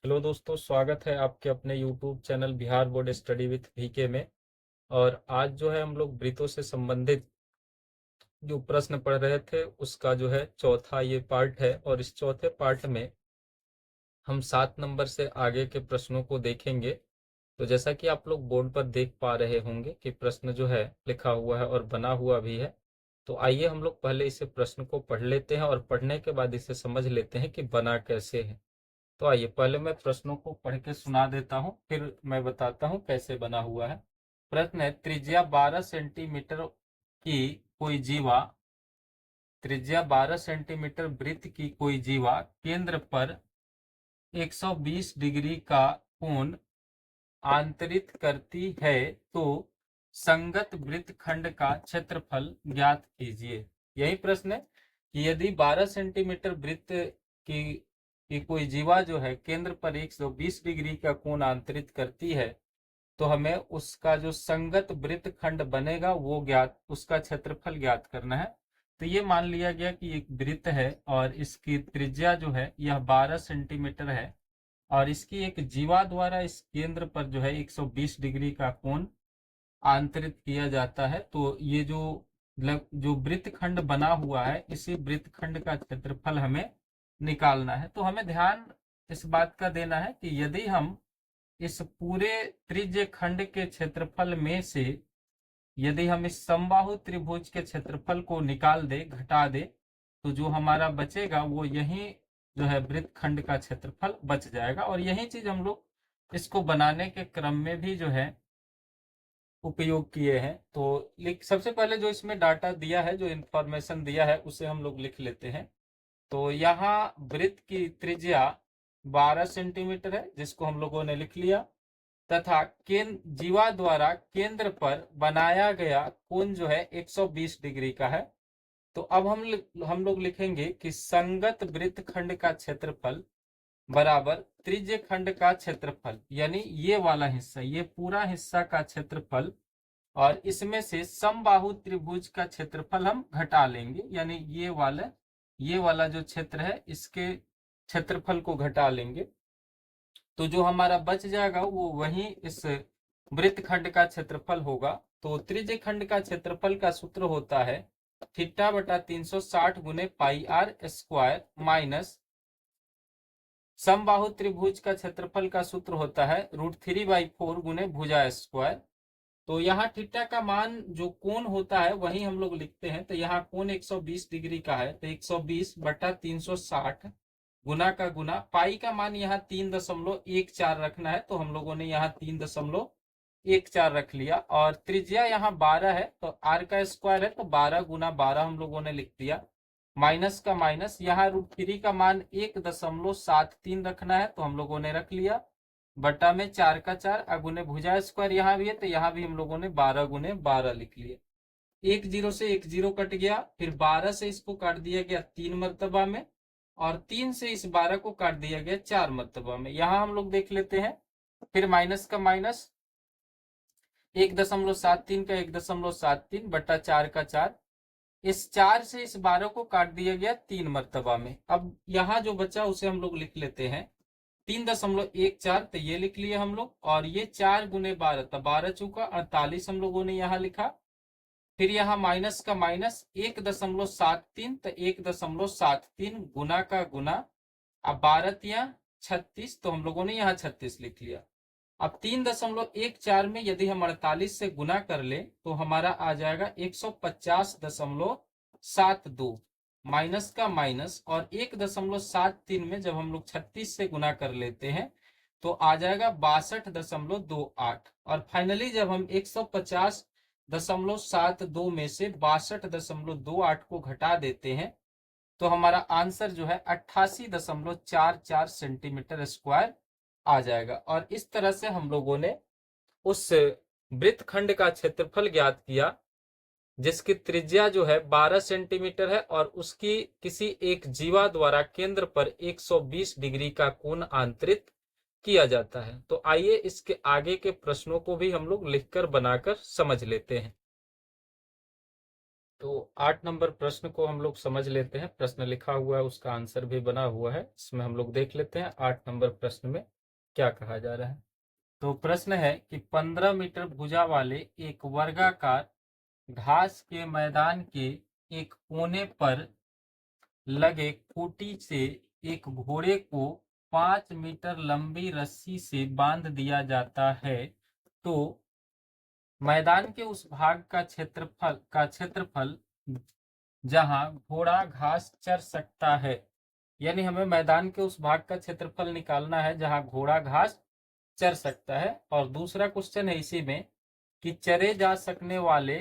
Hello दोस्तों, स्वागत है आपके अपने YouTube channel Bihar board study with VK में। और आज जो है हम लोग वृत्तों से संबंधित जो प्रश्न पढ़ रहे थे उसका जो है चौथा ये पार्ट है। और इस चौथे पार्ट में हम 7 नंबर से आगे के प्रश्नों को देखेंगे। तो जैसा कि आप लोग बोर्ड पर देख पा रहे होंगे कि प्रश्न जो है लिखा हुआ है और बना हुआ भी है। तो आइए हम लोग पहले इसे प्रश्न को पढ़ लेते हैं और पढ़ने के बाद इसे समझ लेते हैं कि बना कैसे है। तो आइए पहले मैं प्रश्नों को पढ़ के सुना देता हूं, फिर मैं बताता हूं कैसे बना हुआ है। प्रश्न है, त्रिज्या 12 सेंटीमीटर की कोई जीवा त्रिज्या 12 सेंटीमीटर वृत्त की कोई जीवा केंद्र पर 120 डिग्री का कोण आंतरित करती है तो संगत वृत्तखंड का क्षेत्रफल ज्ञात कीजिए। यही प्रश्न है कि यदि 12 सेंटीमीटर वृत्त की कोई जीवा जो है केंद्र पर 120 डिग्री का कोण आंतरित करती है तो हमें उसका जो संगत वृत्तखंड बनेगा वो ज्ञात उसका क्षेत्रफल ज्ञात करना है। तो ये मान लिया गया कि एक वृत्त है और इसकी त्रिज्या जो है यह 12 सेंटीमीटर है और इसकी एक जीवा द्वारा इस केंद्र पर जो है 120 डिग्री का कोण आंतरित किया जाता है। तो ये जो वृत्तखंड बना हुआ है इसी वृत्तखंड का क्षेत्रफल हमें निकालना है। तो हमें ध्यान इस बात का देना है कि यदि हम इस पूरे त्रिज्य खंड के क्षेत्रफल में से यदि हम इस समबाहु त्रिभुज के क्षेत्रफल को निकाल दे घटा दे तो जो हमारा बचेगा वो यही जो है वृत्तखंड का क्षेत्रफल बच जाएगा। और यही चीज हम लोग इसको बनाने के क्रम में भी जो है उपयोग किए हैं। तो सबसे पहले जो इसमें डाटा दिया है, जो इंफॉर्मेशन दिया है उसे हम लोग लिख लेते हैं। तो यहाँ वृत्त की त्रिज्या 12 सेंटीमीटर है जिसको हम लोगों ने लिख लिया, तथा केंद्र जीवा द्वारा केंद्र पर बनाया गया कोण जो है 120 डिग्री का है। तो अब हम लोग लिखेंगे कि संगत वृत्तखंड का क्षेत्रफल बराबर त्रिज्य खंड का क्षेत्रफल, यानी ये वाला हिस्सा, ये पूरा हिस्सा का क्षेत्रफल, और इसमें से समबाहु त्रिभुज का क्षेत्रफल हम घटा लेंगे, यानी ये वाला जो क्षेत्र है इसके क्षेत्रफल को घटा लेंगे। तो जो हमारा बच जाएगा वो वही इस वृत्तखंड का क्षेत्रफल होगा। तो त्रिज्य खंड का क्षेत्रफल का सूत्र होता है थीटा बटा 360 गुने पाई आर स्क्वायर माइनस समबाहु त्रिभुज का क्षेत्रफल का सूत्र होता है √3/4 गुने भुजा स्क्वायर। तो यहाँ थीटा का मान जो कोण होता है वही हम लोग लिखते हैं। तो यहाँ कोण 120 डिग्री का है तो 120 बटा 360 गुना का गुना, पाई का मान यहाँ 3.14 रखना है तो हम लोगों ने यहाँ 3.14 रख लिया। और त्रिज्या यहाँ 12 है तो आर का स्क्वायर है तो 12 गुना 12 हम लोगों ने लिख दिया। माइनस का माइनस, यहाँ √3 का मान 1.73 रखना है तो हम लोगों ने रख लिया, बटा में 4 का 4 अगुने भुजा स्क्वायर यहाँ भी है तो यहाँ भी हम लोगों ने 12 गुने 12 लिख लिया। 1 0 से 1 0 कट गया, फिर 12 से इसको काट दिया गया 3 मर्तबा में, और 3 से इस 12 को काट दिया गया 4 मर्तबा में। यहाँ हम लोग देख लेते हैं, फिर माइनस का माइनस 1.73 का 1.73 बटा 4 का 4, इस 4 से इस 12 को काट दिया गया 3 मर्तबा में। अब यहाँ जो बचा उसे हम लोग लिख लेते हैं 3.14, तो ये लिख लिए हम लोग, और ये 4 गुने 12 तो 12 चौका 48 हम लोगों ने यहाँ लिखा। फिर यहाँ माइनस का माइनस 1.73 तो 1.73 गुना का गुना, अब 12 36 तो हम लोगों ने यहाँ 36 लिख लिया। अब 3.14 में यदि हम 48 से गुना कर ले तो हमारा आ जाएगा 150.72, माइनस का माइनस, और 1.73 में जब हम लोग 36 से गुना कर लेते हैं तो आ जाएगा 62.28। और फाइनली जब हम 150.72 में से 62.28 को घटा देते हैं तो हमारा आंसर जो है 88.44 सेंटीमीटर स्क्वायर आ जाएगा। और इस तरह से हम लोगों ने उस वृत्तखंड का क्षेत्रफल ज्ञात किया जिसकी त्रिज्या जो है 12 सेंटीमीटर है और उसकी किसी एक जीवा द्वारा केंद्र पर 120 डिग्री का कोण आंतरित किया जाता है। तो आइए इसके आगे के प्रश्नों को भी हम लोग लिखकर बनाकर समझ लेते हैं। तो 8 नंबर प्रश्न को हम लोग समझ लेते हैं। प्रश्न लिखा हुआ है, उसका आंसर भी बना हुआ है, इसमें हम लोग देख लेते हैं। 8 नंबर प्रश्न में क्या कहा जा रहा है। तो प्रश्न है कि 15 मीटर भुजा वाले एक वर्गाकार घास के मैदान के एक कोने पर लगे खूंटी से एक घोड़े को 5 मीटर लंबी रस्सी से बांध दिया जाता है, तो मैदान के उस भाग का क्षेत्रफल जहां घोड़ा घास चर सकता है, यानी हमें मैदान के उस भाग का क्षेत्रफल निकालना है जहां घोड़ा घास चर सकता है। और दूसरा क्वेश्चन है इसी में कि चरे जा सकने वाले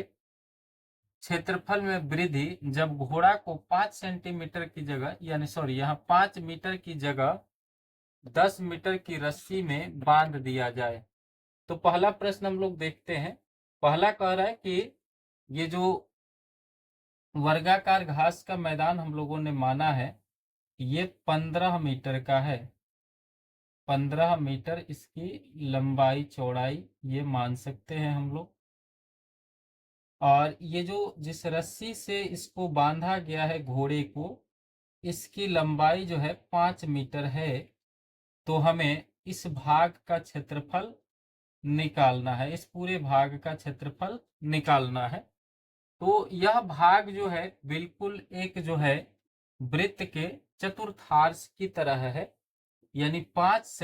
क्षेत्रफल में वृद्धि जब घोड़ा को 5 सेंटीमीटर की जगह, यानी सॉरी यहाँ 5 मीटर की जगह 10 मीटर की रस्सी में बांध दिया जाए। तो पहला प्रश्न हम लोग देखते हैं। पहला कह रहा है कि ये जो वर्गाकार घास का मैदान हम लोगों ने माना है, ये 15 मीटर का है। 15 मीटर इसकी लंबाई चौड़ाई ये मान सकते हैं हम लोग। और ये जो जिस रस्सी से इसको बांधा गया है घोड़े को, इसकी लंबाई जो है 5 मीटर है। तो हमें इस भाग का क्षेत्रफल निकालना है, इस पूरे भाग का क्षेत्रफल निकालना है। तो यह भाग जो है बिल्कुल एक जो है वृत्त के चतुर्थांश की तरह है, यानी 5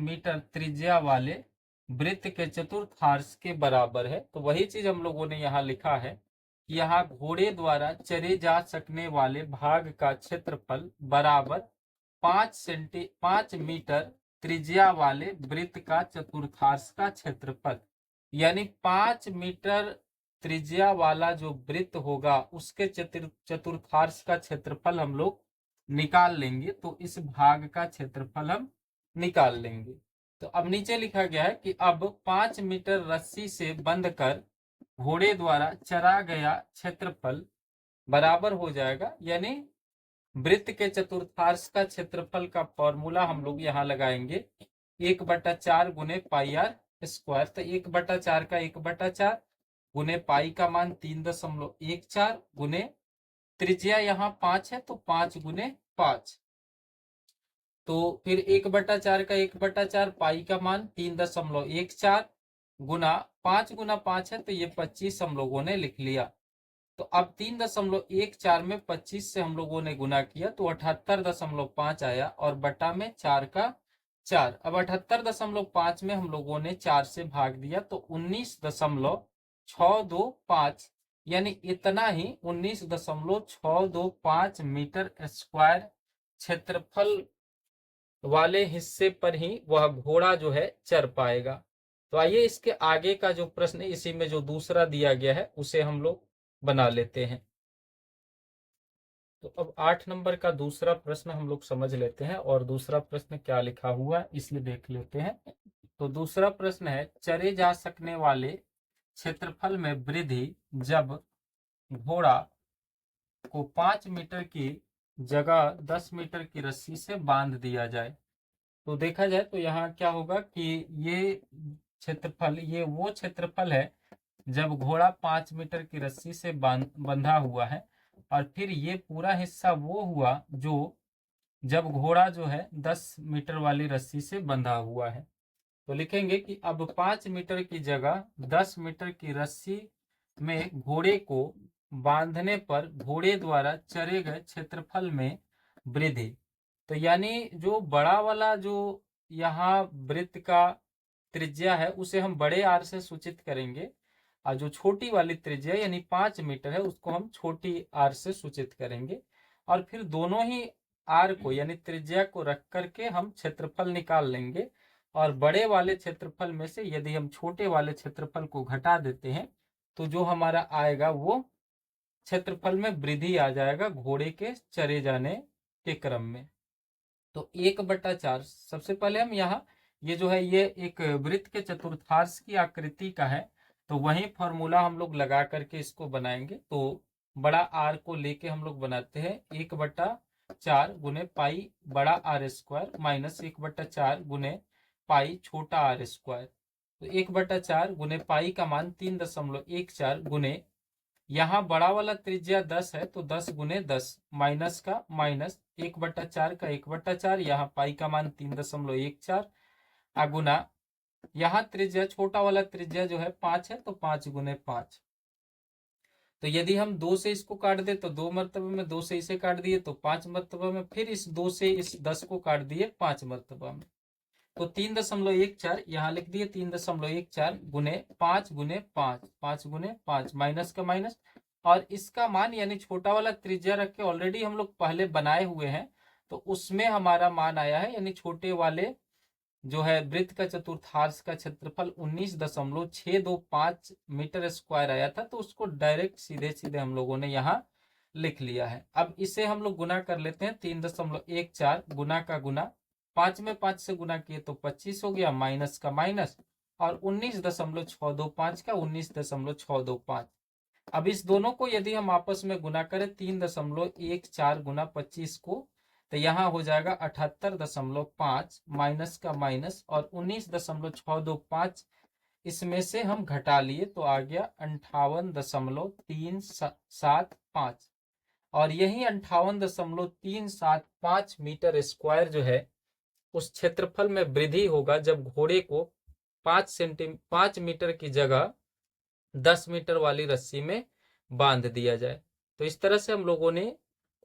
मीटर त्रिज्या वाले वृत्त के चतुर्थांश के बराबर है। तो वही चीज हम लोगों ने यहाँ लिखा है कि यहाँ घोड़े द्वारा चरे जा सकने वाले भाग का क्षेत्रफल बराबर 5 मीटर त्रिज्या वाले वृत्त का चतुर्थांश का क्षेत्रफल, यानी 5 मीटर त्रिज्या वाला जो वृत्त होगा उसके चतुर्थांश का क्षेत्रफल हम लोग निकाल लेंगे। तो इस भाग का क्षेत्रफल हम निकाल लेंगे। तो अब नीचे लिखा गया है कि अब 5 मीटर रस्सी से बंध कर घोड़े द्वारा चरा गया क्षेत्रफल बराबर हो जाएगा, यानी वृत्त के चतुर्थांश का क्षेत्रफल का फॉर्मूला हम लोग यहाँ लगाएंगे 1/4 गुने पाई आर स्क्वायर। तो 1/4 का 1/4 गुने पाई का मान 3.14 गुने त्रिज्या यहाँ 5 है तो 5 गुने 5। तो फिर 1/4 का 1/4 पाई का मान 3.14 गुना 5 गुना 5 है तो ये 25 हम लोगों ने लिख लिया। तो अब 3.14 में 25 से हम लोगों ने गुना किया तो 78.5 आया और बटा में 4 का 4। अब 78.5 में हम लोगों ने 4 से भाग दिया तो 19.625, यानी इतना ही 19.625 मीटर स्क्वायर क्षेत्रफल वाले हिस्से पर ही वह घोड़ा जो है चर पाएगा। तो आइए इसके आगे का जो प्रश्न इसी में जो दूसरा दिया गया है उसे हम लोग बना लेते हैं। तो अब 8 नंबर का दूसरा प्रश्न हम लोग समझ लेते हैं और दूसरा प्रश्न क्या लिखा हुआ है इसलिए देख लेते हैं। तो दूसरा प्रश्न है चरे जा सकने वाले क्षेत्रफल में वृद्धि जब घोड़ा को 5 मीटर की जगह 10 मीटर की रस्सी से बांध दिया जाए। तो देखा जाए तो यहाँ क्या होगा कि ये क्षेत्रफल, ये वो क्षेत्रफल है जब घोड़ा 5 मीटर की रस्सी से बंधा हुआ है, और फिर ये पूरा हिस्सा वो हुआ जो जब घोड़ा जो है 10 मीटर वाली रस्सी से बंधा हुआ है। तो लिखेंगे कि अब 5 मीटर की जगह 10 मीटर की रस्सी में घोड़े को बांधने पर घोड़े द्वारा चरे गए क्षेत्रफल में वृद्धि। तो यानी जो बड़ा वाला जो यहाँ वृत्त का त्रिज्या है उसे हम बड़े आर से सूचित करेंगे, और जो छोटी वाली त्रिज्या यानी 5 मीटर है उसको हम छोटी आर से सूचित करेंगे। और फिर दोनों ही आर को यानी त्रिज्या को रख करके हम क्षेत्रफल निकाल लेंगे। और बड़े वाले क्षेत्रफल में से यदि हम छोटे वाले क्षेत्रफल को घटा देते हैं तो जो हमारा आएगा वो क्षेत्रफल में वृद्धि आ जाएगा घोड़े के चरे जाने के क्रम में। तो 1/4 सबसे पहले हम यहाँ ये जो है ये एक वृत्त के चतुर्थांश की आकृति का है, तो वही फॉर्मूला हम लोग लगा करके इसको बनाएंगे। तो बड़ा आर को लेके हम लोग बनाते हैं 1/4 गुने पाई बड़ा आर स्क्वायर माइनस 1/4 गुने पाई छोटा आर स्क्वायर। तो 1/4 गुने पाई का मान 3.14 गुने यहाँ बड़ा वाला त्रिज्या 10 है तो 10 गुने 10 माइनस का माइनस 1/4 का 1/4, यहाँ पाई का मान 3.14 गुना यहाँ त्रिज्या, छोटा वाला त्रिज्या जो है 5 है, तो 5 गुने 5। तो यदि हम 2 से इसको काट दे तो 2 मर्तबे में, 2 से इसे काट दिए तो 5 मर्तबा में, फिर इस 2 से इस 10 को काट दिए 5 मर्तबा में, तो 3.14 यहाँ लिख दिए 3.14 गुने 5 गुने 5, 5 गुने 5, माइनस का माइनस, और इसका मान यानी छोटा वाला त्रिज्या रख के ऑलरेडी हम लोग पहले बनाए हुए हैं, तो उसमें हमारा मान आया है, यानी छोटे वाले जो है वृत्त का चतुर्थांश का क्षेत्रफल 19.625 मीटर स्क्वायर आया था, तो उसको डायरेक्ट सीधे सीधे हम लोगों ने यहाँ लिख लिया है। अब इसे हम लोग गुना कर लेते हैं, 3.14 गुना का गुना, 5 में 5 से गुना किए तो 25 हो गया, माइनस का माइनस, और 19.625 का 19.625। अब इस दोनों को यदि हम आपस में गुना करें 3.14 गुना 25 को, तो यहाँ हो जाएगा 78.5 माइनस का माइनस, और 19.625 इसमें से हम घटा लिए तो आ गया 58.375, और यही 58.375 मीटर स्क्वायर जो है उस क्षेत्रफल में वृद्धि होगा जब घोड़े को 5 मीटर की जगह 10 मीटर वाली रस्सी में बांध दिया जाए। तो इस तरह से हम लोगों ने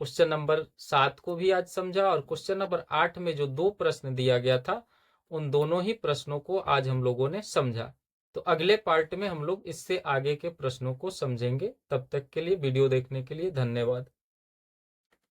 क्वेश्चन नंबर 7 को भी आज समझा, और क्वेश्चन नंबर 8 में जो 2 प्रश्न दिया गया था उन दोनों ही प्रश्नों को आज हम लोगों ने समझा। तो अगले पार्ट में हम लोग इससे आगे के प्रश्नों को समझेंगे। तब तक के लिए वीडियो देखने के लिए धन्यवाद।